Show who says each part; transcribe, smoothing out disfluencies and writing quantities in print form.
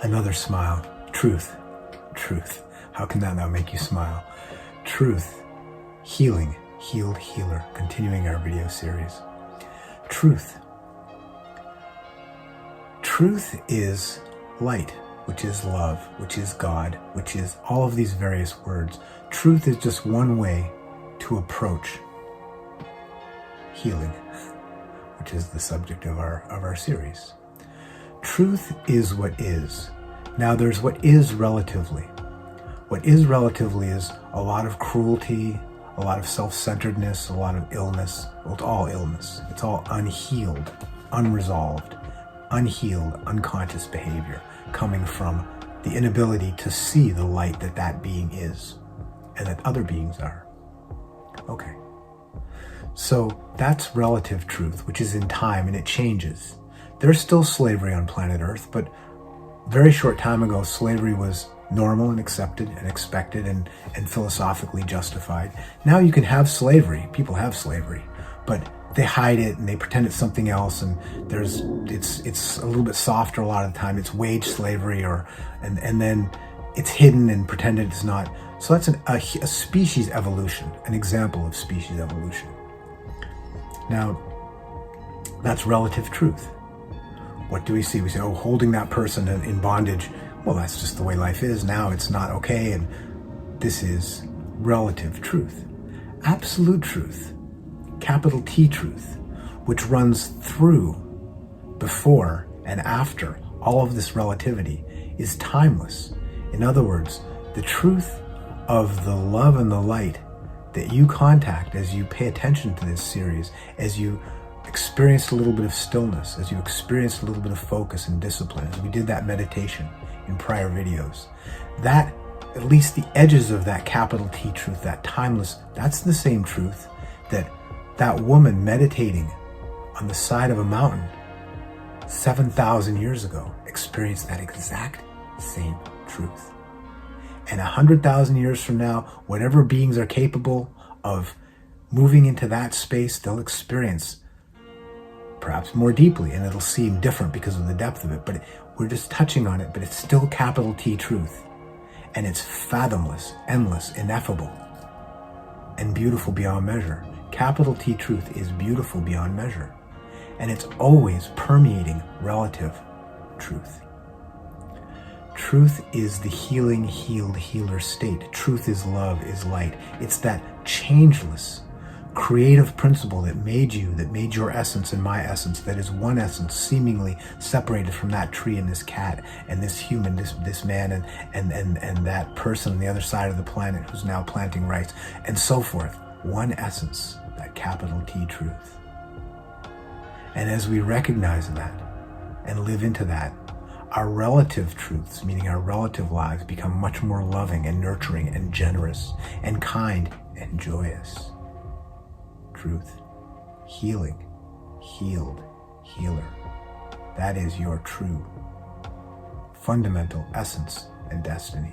Speaker 1: Another smile. Truth. Truth. How can that not make you smile? Truth. Healing. Healed healer. Continuing our video series. Truth. Truth is light, which is love, which is God, which is all of these various words. Truth is just one way to approach healing, which is the subject of our series. Truth is what is. Now there's what is relatively. What is relatively is a lot of cruelty, a lot of self-centeredness, a lot of illness. Well, it's all illness. It's all unhealed, unresolved, unhealed, unconscious behavior coming from the inability to see the light that that being is and that other beings are. Okay. So that's relative truth, which is in time and it changes. There's still slavery on planet Earth, but very short time ago, slavery was normal and accepted and expected and philosophically justified. Now you can have slavery. People have slavery, but they hide it and they pretend it's something else. And it's a little bit softer a lot of the time. It's wage slavery and then it's hidden and pretended it's not. So that's a species evolution, an example of species evolution. Now, that's relative truth. What do we see? We say, oh, holding that person in bondage. Well, that's just the way life is. Now it's not okay. And this is relative truth. Absolute truth, capital T truth, which runs through, before, and after all of this relativity, is timeless. In other words, the truth of the love and the light that you contact as you pay attention to this series, as you experience a little bit of stillness, as you experience a little bit of focus and discipline, as we did that meditation in prior videos, that, at least the edges of that capital T truth, that timeless, that's the same truth that woman meditating on the side of a mountain 7,000 years ago experienced that exact same truth. And 100,000 years from now, whatever beings are capable of moving into that space, they'll experience perhaps more deeply, and it'll seem different because of the depth of it, but we're just touching on it, but it's still capital T truth. And it's fathomless, endless, ineffable, and beautiful beyond measure. Capital T truth is beautiful beyond measure. And it's always permeating relative truth. Truth is the healing, healed, healer state. Truth is love, is light. It's that changeless, creative principle that made you, that made your essence and my essence, that is one essence seemingly separated from that tree and this cat and this human, this man and that person on the other side of the planet who's now planting rice and so forth. One essence, that capital T truth. And as we recognize that and live into that, our relative truths, meaning our relative lives, become much more loving and nurturing and generous and kind and joyous. Truth, healing, healed, healer. That is your true, fundamental essence and destiny.